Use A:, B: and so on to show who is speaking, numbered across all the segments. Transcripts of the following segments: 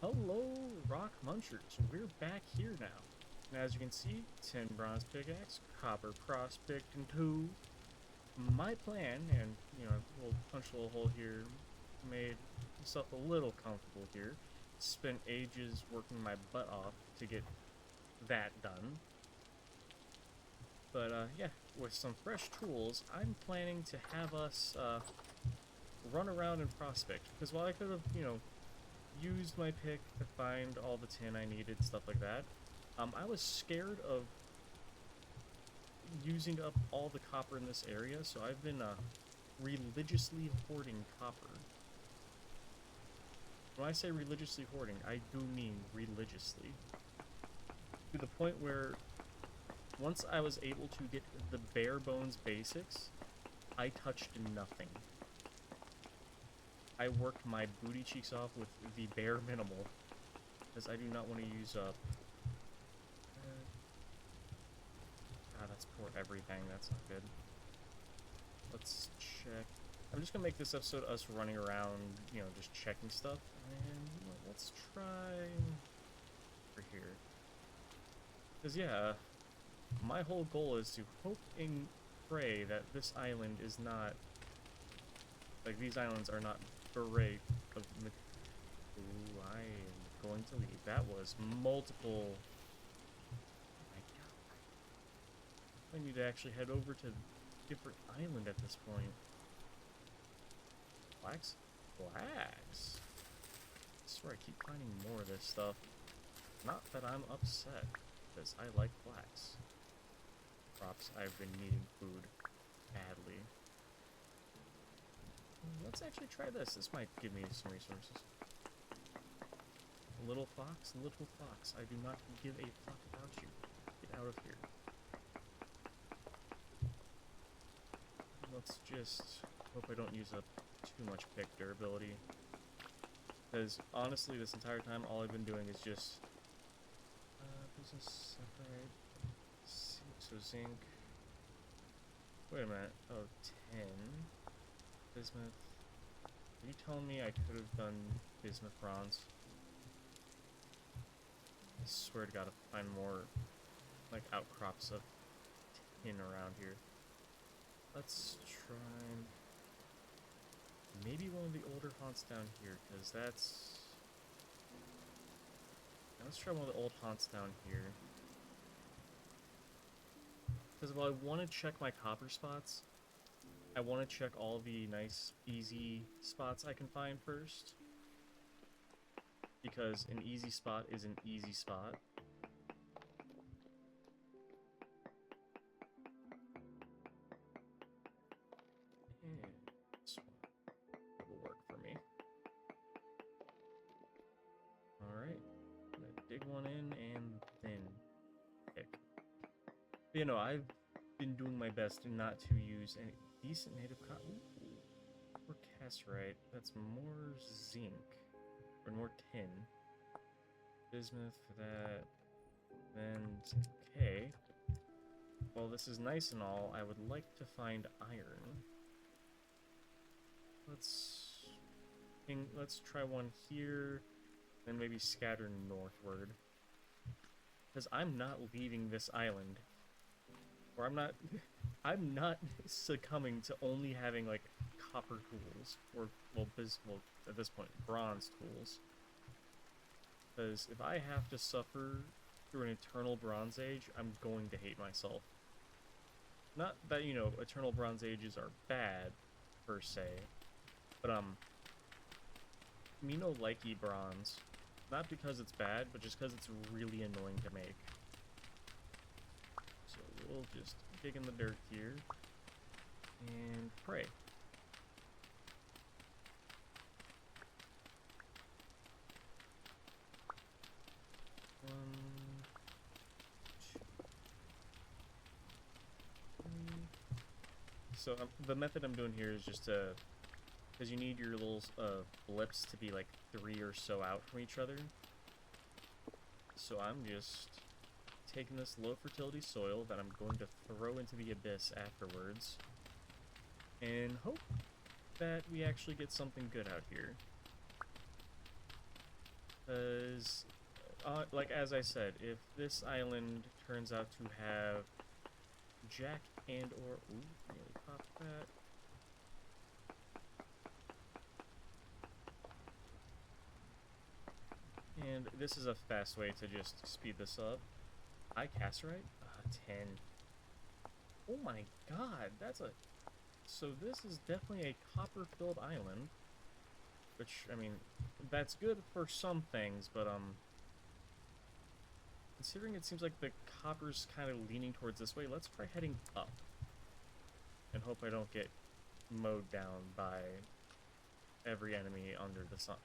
A: Hello, Rock Munchers. We're back here now. And as you can see, 10 bronze pickaxe, copper prospect, and 2. My plan, and we'll punch a little hole here, made myself a little comfortable here. Spent ages working my butt off to get that done. But yeah, with some fresh tools, I'm planning to have us run around and prospect. Because while I could have, used my pick to find all the tin I needed, stuff like that, I was scared of using up all the copper in this area, so I've been religiously hoarding copper. When I say religiously hoarding, I do mean religiously. To the point where once I was able to get the bare bones basics, I touched nothing. I worked my booty cheeks off with the bare minimal, because I do not want to use up... God, that's poor everything. That's not good. Let's check. I'm just going to make this episode us running around, just checking stuff. And let's try over here. Because, yeah, my whole goal is to hope and pray that this island is not... Like, these islands are not bereft of... Ooh, I am going to leave. That was multiple... Oh my god. I need to actually head over to a different island at this point. Flax? Flax! I swear I keep finding more of this stuff. Not that I'm upset, because I like flax. Props, I've been needing food badly. Let's actually try this. This might give me some resources. Little fox, little fox. I do not give a fuck about you. Get out of here. Let's just hope I don't use up too much pick durability. Because honestly, this entire time, all I've been doing is just... business separate. So zinc. Wait a minute. Oh, 10. Bismuth. Are you telling me I could have done bismuth bronze? I swear to God, if I find more, like, outcrops of tin around here. Let's try... Maybe one of the older haunts down here, because that's... Let's try one of the old haunts down here. Because while I want to check my copper spots, I want to check all the nice, easy spots I can find first. Because an easy spot is an easy spot. And this one will work for me. Alright. I'm gonna dig one in and then pick. But, I've been doing my best not to use any decent native cotton. Or cassiterite. That's more zinc. Or more tin. Bismuth for that. Then, okay. Well, this is nice and all. I would like to find iron. Let's try one here. Then maybe scatter northward. Because I'm not leaving this island. Or I'm not succumbing to only having, like, copper tools. Or, well, at this point, bronze tools. Because if I have to suffer through an eternal Bronze Age, I'm going to hate myself. Not that, eternal Bronze Ages are bad, per se. But, me no likey bronze. Not because it's bad, but just because it's really annoying to make. So we'll just dig in the dirt here. And pray. So the method I'm doing here is just to, because you need your little blips to be like 3 or so out from each other. So I'm just taking this low fertility soil that I'm going to throw into the abyss afterwards, and hope that we actually get something good out here. because, like as I said, if this island turns out to have Jack and or... Ooh, nearly popped that. And this is a fast way to just speed this up. I cast right? 10. Oh my god, that's a... So this is definitely a copper-filled island. Which, I mean, that's good for some things, but, considering it seems like the copper's kind of leaning towards this way, let's try heading up. And hope I don't get mowed down by every enemy under the sun.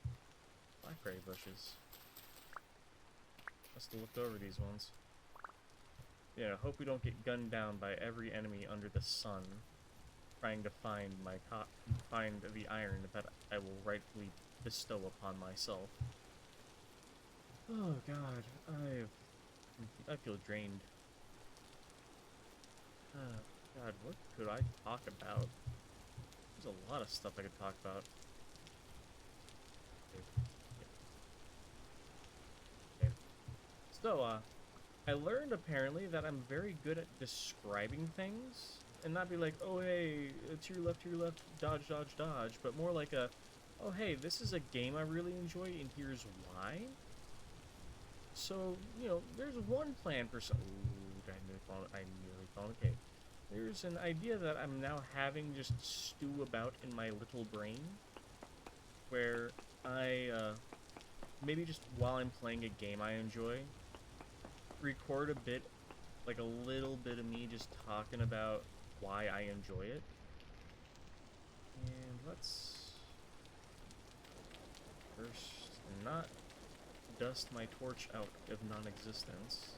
A: Blackberry bushes. Must have looked over these ones. Yeah, hope we don't get gunned down by every enemy under the sun, trying to find find the iron that I will rightfully bestow upon myself. Oh god, I feel drained. God, what could I talk about? There's a lot of stuff I could talk about. Okay. So, I learned apparently that I'm very good at describing things and not be like, oh hey, to your left, dodge, dodge, dodge, but more like a, oh hey, this is a game I really enjoy and here's why. So, you know, there's one plan for some... Ooh, I nearly found a cave. There's an idea that I'm now having just stew about in my little brain, where I, maybe just while I'm playing a game I enjoy, record a bit, like a little bit of me just talking about why I enjoy it. And let's first not dust my torch out of non-existence.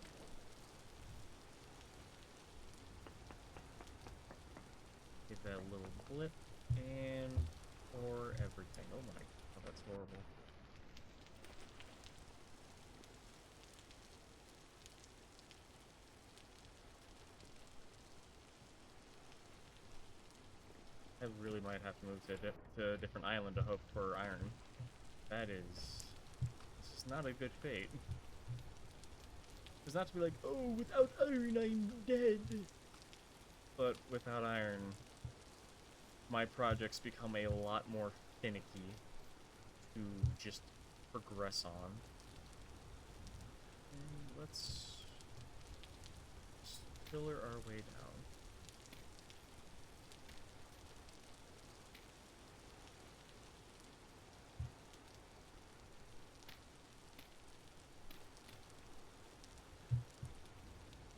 A: Give that a little blip and pour everything. Oh my god, that's horrible. I really might have to move to a different island to hope for iron. This is not a good fate. It's not to be like, oh, without iron I'm dead. But without iron, my projects become a lot more finicky to just progress on. And let's pillar our way down.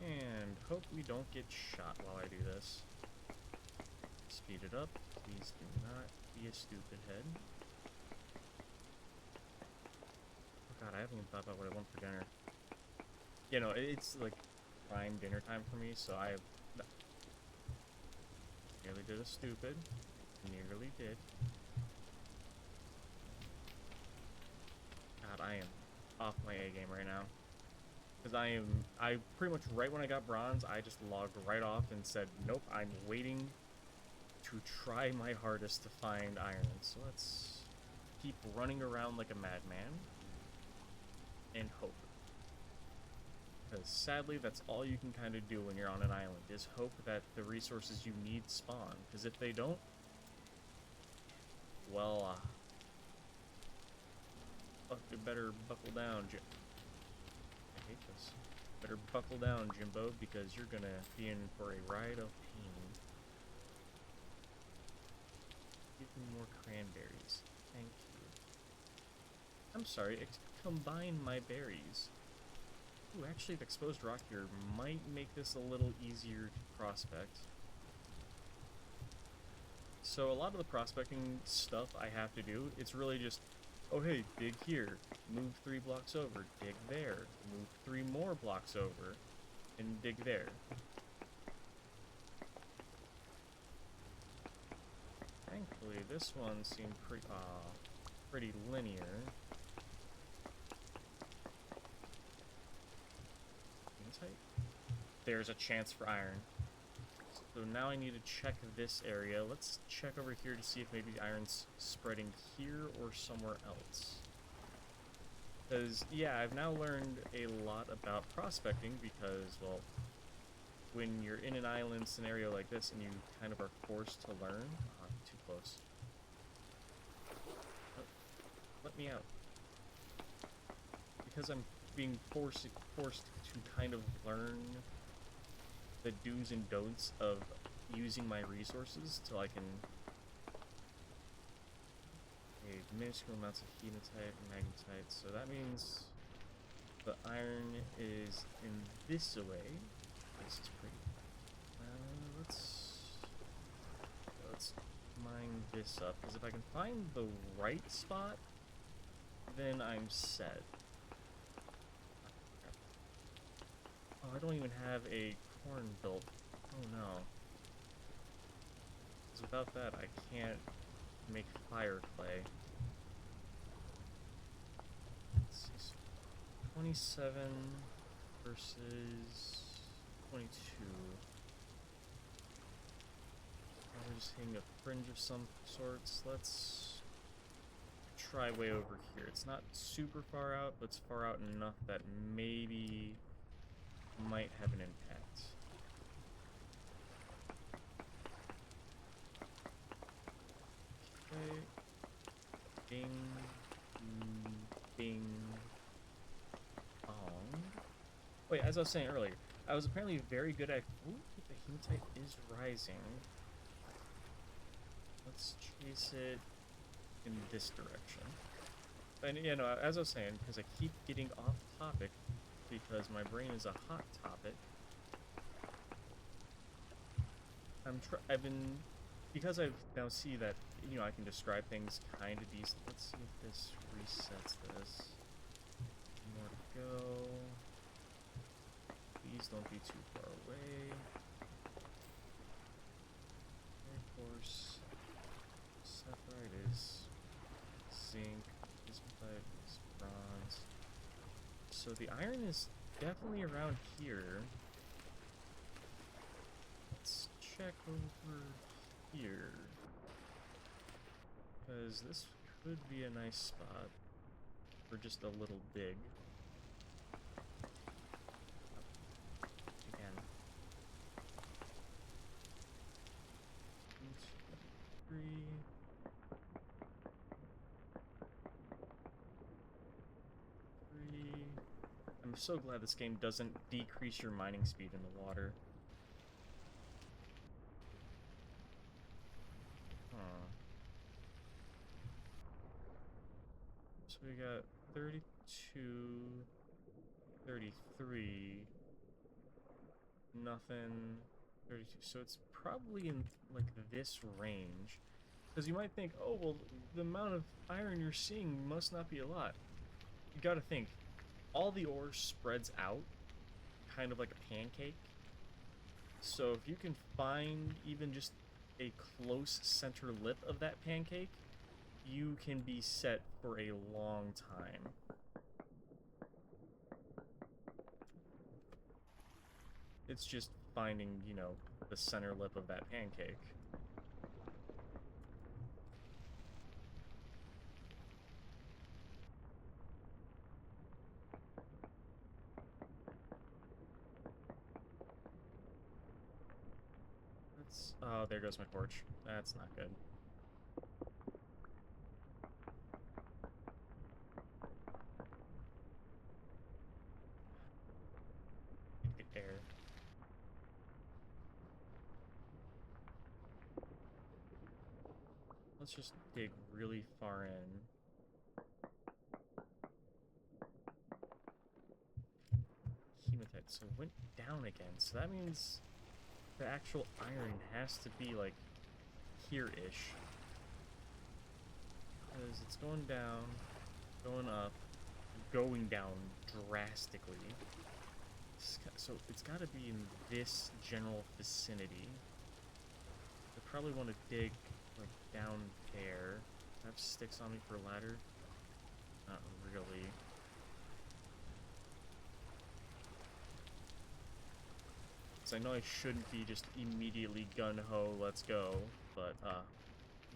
A: And hope we don't get shot while I do this. Speed it up. Please do not be a stupid head. Oh god, I haven't even thought about what I want for dinner. You know, it's like prime dinner time for me, so I nearly did a stupid. Nearly did. God, I am off my A game right now. Because I pretty much, right when I got bronze, I just logged right off and said, nope, I'm waiting to try my hardest to find iron. So let's keep running around like a madman and hope. Because sadly, that's all you can kind of do when you're on an island, is hope that the resources you need spawn. Because if they don't, well, you better buckle down, Jim. I hate this. Better buckle down, Jimbo, because you're gonna be in for a ride of pain. Give me more cranberries. Thank you. I'm sorry, combine my berries. Ooh, actually, the exposed rock here might make this a little easier to prospect. So a lot of the prospecting stuff I have to do, it's really just, oh hey, dig here, move 3 blocks over, dig there, move 3 more blocks over, and dig there. Thankfully, this one seemed pretty linear. There's a chance for iron. So now I need to check this area. Let's check over here to see if maybe iron's spreading here or somewhere else. Because, yeah, I've now learned a lot about prospecting because, well, when you're in an island scenario like this and you kind of are forced to learn... Ah, too close. Oh, let me out. Because I'm being forced to kind of learn the do's and don'ts of using my resources till I can... a minuscule amounts of hematite and magnetite, so that means the iron is in this way. This is pretty. Let's mine this up, because if I can find the right spot, then I'm set. Oh, I don't even have a corn built. Oh no. Because without that, I can't make fire clay. Let's see, so 27 versus 22. We're just hitting a fringe of some sorts. Let's try way over here. It's not super far out, but it's far out enough that maybe might have an impact. Okay. Bing. Bing. Bong. Wait, as I was saying earlier, I was apparently very good at... Ooh, the hematite is rising. Let's chase it in this direction. And, you know, as I was saying, because I keep getting off topic, because my brain is a hot topic, because I now see that, you know, I can describe things kind of decent. Let's see if this resets this. More to go. Please don't be too far away. Of course. Sapphire is zinc, bismuthite is bronze. So the iron is definitely around here. Let's check over here. Because this could be a nice spot for just a little dig. Again. 1, 2, 3. I'm so glad this game doesn't decrease your mining speed in the water. Huh. So we got 32, 33, nothing, 32. So it's probably in, like, this range. Because you might think, oh, well, the amount of iron you're seeing must not be a lot. You gotta think, all the ore spreads out, kind of like a pancake. So if you can find even just a close center lip of that pancake, you can be set for a long time. It's just finding, you know, the center lip of that pancake. Oh, there goes my torch. That's not good. Need to get air. Let's just dig really far in. Hematite, so it went down again. So that means the actual iron has to be, like, here-ish. Because it's going down, going up, going down drastically. So it's got to be in this general vicinity. I probably want to dig, like, down there. I have sticks on me for a ladder? Not really. So I know I shouldn't be just immediately gun-ho, let's go, but,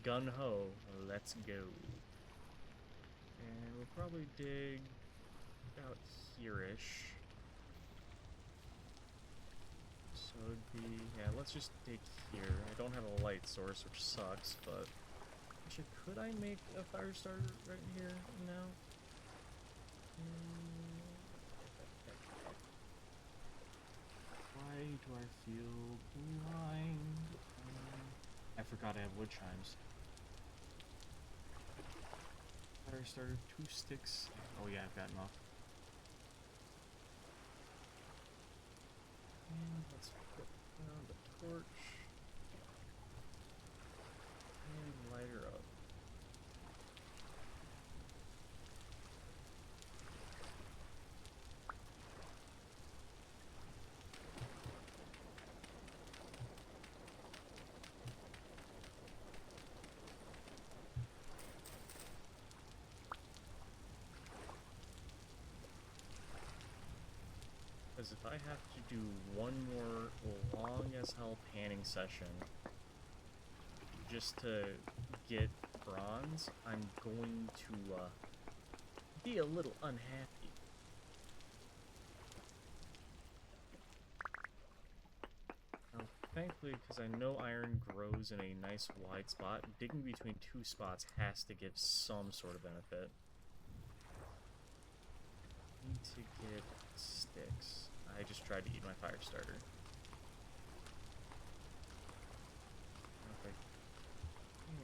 A: gun-ho, let's go. And we'll probably dig about here-ish. So it'd be, yeah, let's just dig here. I don't have a light source, which sucks, but actually, could I make a fire starter right here now? Why do I feel blind? I forgot I have wood chimes. Fire starter, 2 sticks. Oh yeah, I've got enough. And let's put down the torch. And light her up. Because if I have to do one more long as hell panning session just to get bronze, I'm going to be a little unhappy. Now, thankfully, because I know iron grows in a nice wide spot, digging between 2 spots has to give some sort of benefit. Need to get sticks. I just tried to eat my fire starter.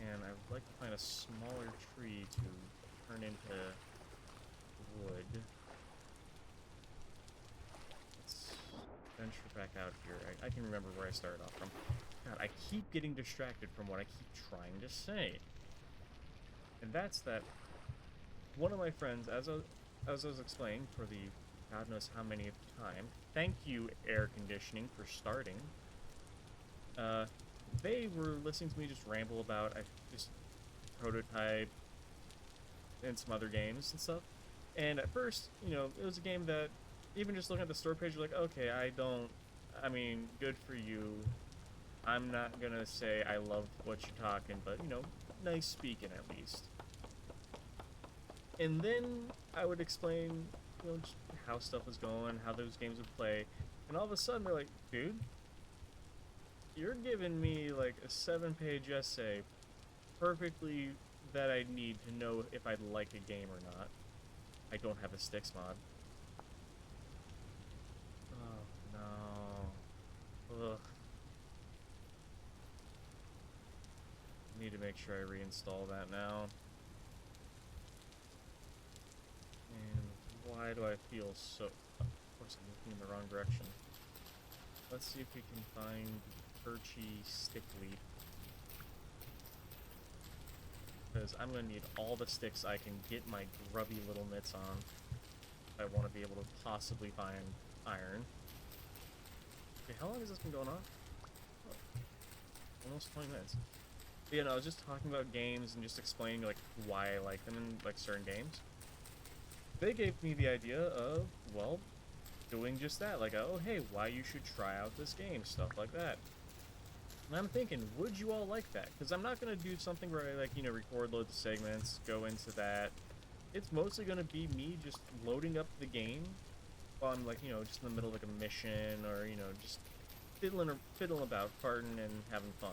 A: And I would like to find a smaller tree to turn into wood. Let's venture back out here. I can remember where I started off from. God, I keep getting distracted from what I keep trying to say. And that's that one of my friends, as I was explaining for the God knows how many time, thank you, air conditioning, for starting. They were listening to me just ramble about just prototype and some other games and stuff. And at first, you know, it was a game that even just looking at the store page, you're like, okay, I mean, good for you. I'm not gonna say I love what you're talking, but, you know, nice speaking at least. And then I would explain, you know, just how stuff was going, how those games would play, and all of a sudden they're like, dude, you're giving me like a 7-page essay perfectly that I need to know if I'd like a game or not. I don't have a sticks mod. Oh no. Ugh. I need to make sure I reinstall that now. And why do I feel so... Of course I'm looking in the wrong direction. Let's see if we can find birchy stick leaf. Because I'm going to need all the sticks I can get my grubby little mitts on if I want to be able to possibly find iron. Okay, how long has this been going on? Oh, almost 20 minutes. But, you know, I was just talking about games and just explaining like why I like them in like certain games. They gave me the idea of, well, doing just that. Like, oh, hey, why you should try out this game, stuff like that. And I'm thinking, would you all like that? Because I'm not going to do something where I, like, you know, record loads of segments, go into that. It's mostly going to be me just loading up the game while I'm, like, you know, just in the middle of, like, a mission or, you know, just fiddling about, farting and having fun.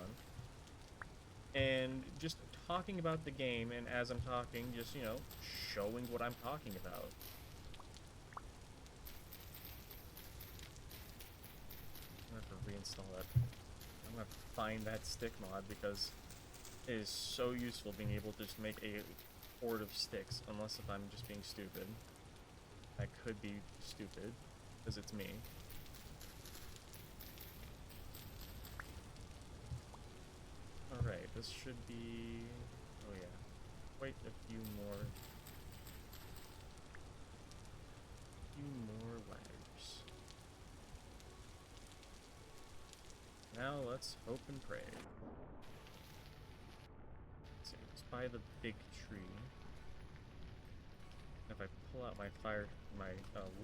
A: And just talking about the game, and as I'm talking, just, you know, showing what I'm talking about. I'm going to have to reinstall that. I'm going to find that stick mod because it is so useful being able to just make a horde of sticks, unless if I'm just being stupid. I could be stupid, because it's me. Alright, this should be... oh yeah, quite a few more ladders. Now let's hope and pray. Let's see, it's by the big tree. If I pull out my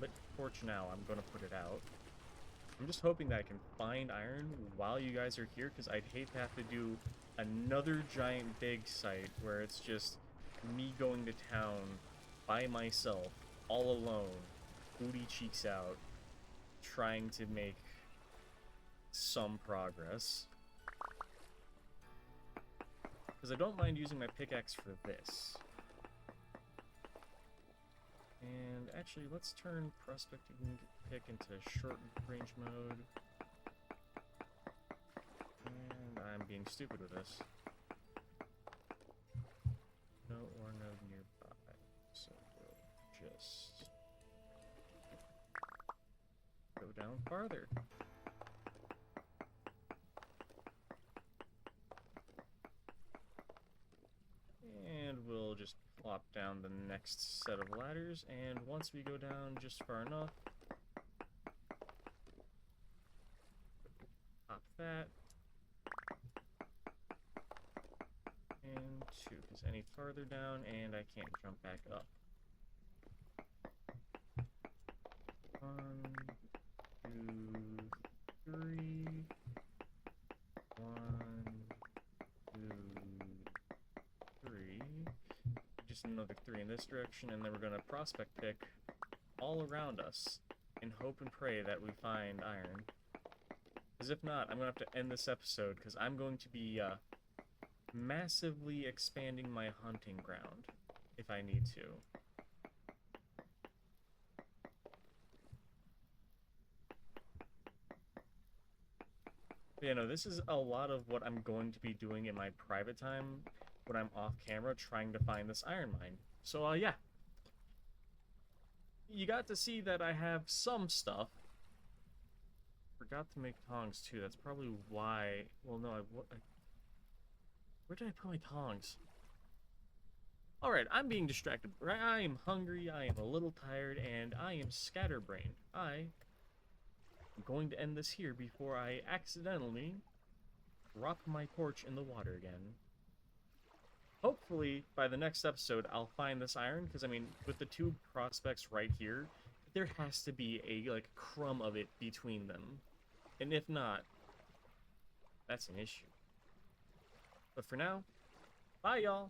A: lit torch now, I'm gonna put it out. I'm just hoping that I can find iron while you guys are here, because I'd hate to have to do another giant dig site where it's just me going to town by myself all alone, booty cheeks out, trying to make some progress. Because I don't mind using my pickaxe for this. And actually, let's turn prospecting pick into short range mode. And I'm being stupid with this. No ore node nearby. So we'll just go down farther. And we'll just plop down the next set of ladders, and once we go down just far enough, pop that, and 2, because any farther down, and I can't jump back up. 1, 2, 3, 1, 2, 3, just another 3 in this direction, and then we're going to prospect pick all around us and hope and pray that we find iron. Because if not, I'm going to have to end this episode, because I'm going to be massively expanding my hunting ground if I need to. But yeah, no, this is a lot of what I'm going to be doing in my private time when I'm off camera trying to find this iron mine. So, yeah. You got to see that I have some stuff. Forgot to make tongs, too. That's probably why... Well, no, where did I put my tongs? Alright, I'm being distracted. I am hungry, I am a little tired, and I am scatterbrained. I'm going to end this here before I accidentally drop my torch in the water again. Hopefully, by the next episode, I'll find this iron, because, I mean, with the 2 prospects right here, there has to be a, like, crumb of it between them. And if not, that's an issue. But for now, bye, y'all!